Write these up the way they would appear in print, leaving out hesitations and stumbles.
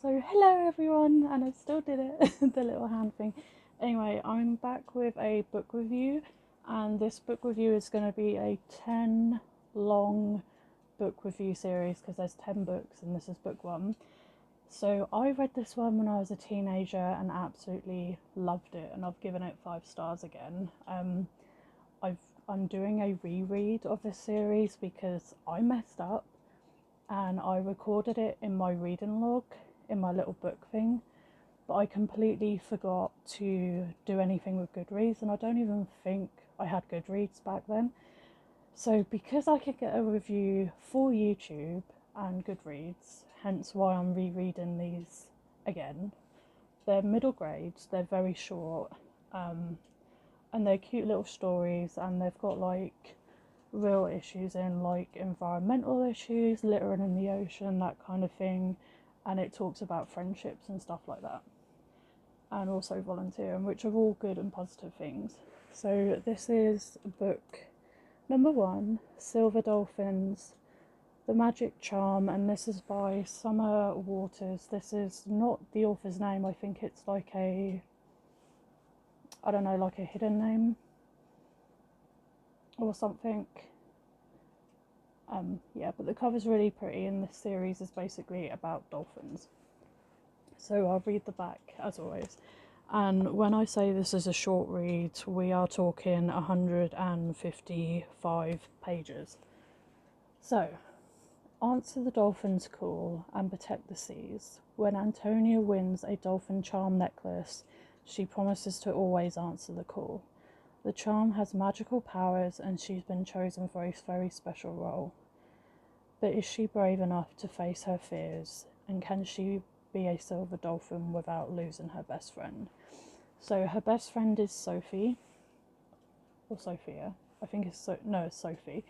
So hello everyone, and I still did it, the little hand thing. Anyway, I'm back with a book review, and this book review is going to be a 10 long book review series because there's 10 books and this is book one. So I read this one when I was a teenager and absolutely loved it, and I've given it 5 stars again. I'm doing a reread of this series because I messed up and I recorded it in my reading log in my little book thing, but I completely forgot to do anything with Goodreads, and I don't even think I had Goodreads back then. So because I could get a review for YouTube and Goodreads, hence why I'm rereading these again. They're middle grades, they're very short, and they're cute little stories, and they've got like real issues in, like environmental issues, littering in the ocean, that kind of thing, and it talks about friendships and stuff like that, and also volunteering, which are all good and positive things. So this is book number 1, Silver Dolphins, The Magic Charm, and this is by Summer Waters. This is not the author's name, I think it's like a, I don't know, like a hidden name or something. Yeah, but the cover's really pretty, and this series is basically about dolphins. So I'll read the back as always. And when I say this is a short read, we are talking 155 pages. So, answer the dolphin's call and protect the seas. When Antonia wins a dolphin charm necklace, she promises to always answer the call. The charm has magical powers and she's been chosen for a very special role. But is she brave enough to face her fears, and can she be a silver dolphin without losing her best friend? So her best friend is Sophie, or Sophia. I think it's it's Sophie.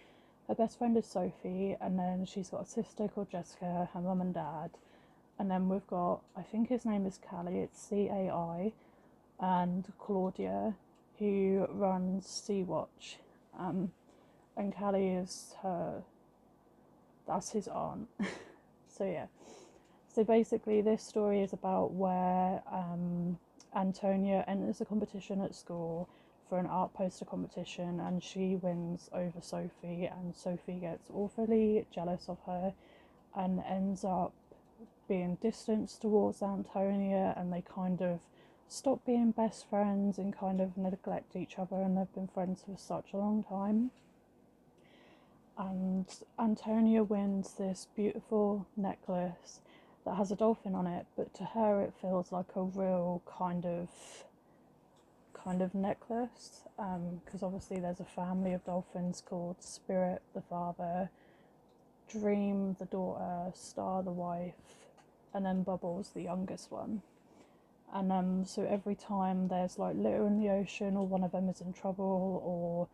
Her best friend is Sophie, and then she's got a sister called Jessica, her mum and dad, and then we've got, I think his name is Callie, it's C-A-I, and Claudia, who runs Sea-Watch, and Callie is that's his aunt. So yeah. So basically this story is about where Antonia enters a competition at school for an art poster competition, and she wins over Sophie, and Sophie gets awfully jealous of her and ends up being distanced towards Antonia, and they kind of stop being best friends and kind of neglect each other, and they've been friends for such a long time. And Antonia wins this beautiful necklace that has a dolphin on it, but to her it feels like a real kind of necklace, because obviously there's a family of dolphins called Spirit, the father, Dream, the daughter, Star, the wife, and then Bubbles, the youngest one. And so every time there's like litter in the ocean, or one of them is in trouble, or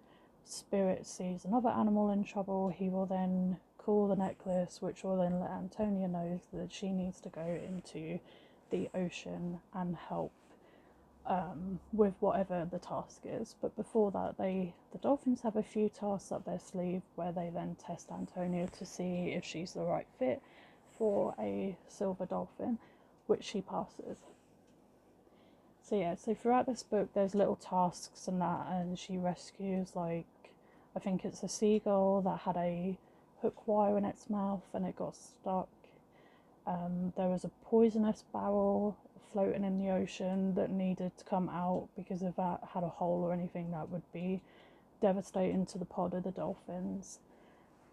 Spirit sees another animal in trouble, he will then call the necklace, which will then let Antonia know that she needs to go into the ocean and help with whatever the task is. But before that, the dolphins have a few tasks up their sleeve where they then test Antonia to see if she's the right fit for a silver dolphin, which she passes. So yeah, so throughout this book there's little tasks and that, and she rescues, like, I think it's a seagull that had a hook wire in its mouth and it got stuck. There was a poisonous barrel floating in the ocean that needed to come out because if that had a hole or anything, that would be devastating to the pod of the dolphins.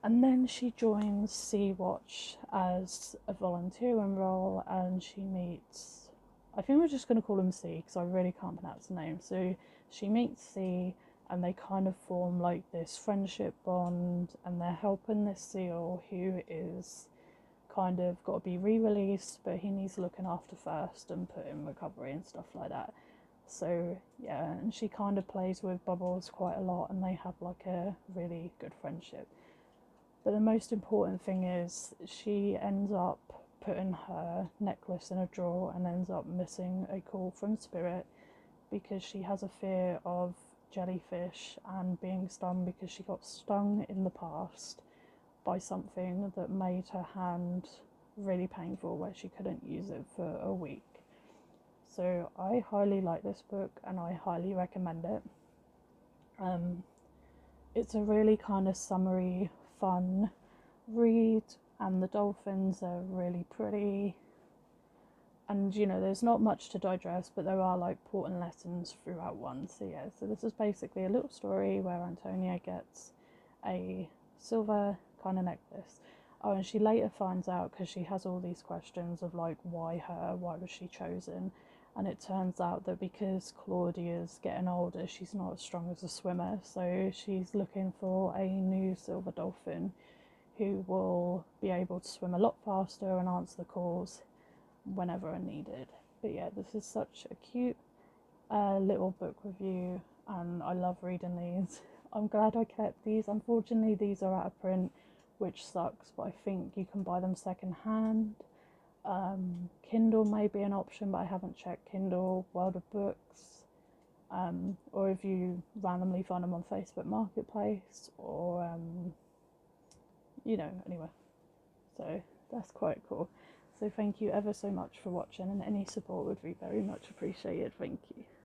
And then she joins Sea-Watch as a volunteering role, and she meets, I think we're just going to call him C because I really can't pronounce the name. So she meets C, and they kind of form like this friendship bond, and they're helping this seal who is kind of got to be re-released, but he needs looking after first and put in recovery and stuff like that. So yeah, and she kind of plays with Bubbles quite a lot, and they have like a really good friendship. But the most important thing is she ends up putting her necklace in a drawer and ends up missing a call from Spirit because she has a fear of jellyfish and being stung, because she got stung in the past by something that made her hand really painful, where she couldn't use it for a week. So I highly like this book and I highly recommend it. It's a really kind of summery, fun read, and the dolphins are really pretty. And you know, there's not much to digest, but there are like important lessons throughout one. So yeah, so this is basically a little story where Antonia gets a silver kind of necklace. Oh, and she later finds out, because she has all these questions of like, why her, why was she chosen? And it turns out that because Claudia's getting older, she's not as strong as a swimmer, so she's looking for a new silver dolphin who will be able to swim a lot faster and answer the calls whenever needed. But yeah, this is such a cute little book review, and I love reading these. I'm glad I kept these. Unfortunately, these are out of print, which sucks, but I think you can buy them second hand. Kindle may be an option, but I haven't checked Kindle. World of Books, or if you randomly find them on Facebook Marketplace, or anyway. So that's quite cool. So thank you ever so much for watching, and any support would be very much appreciated. Thank you.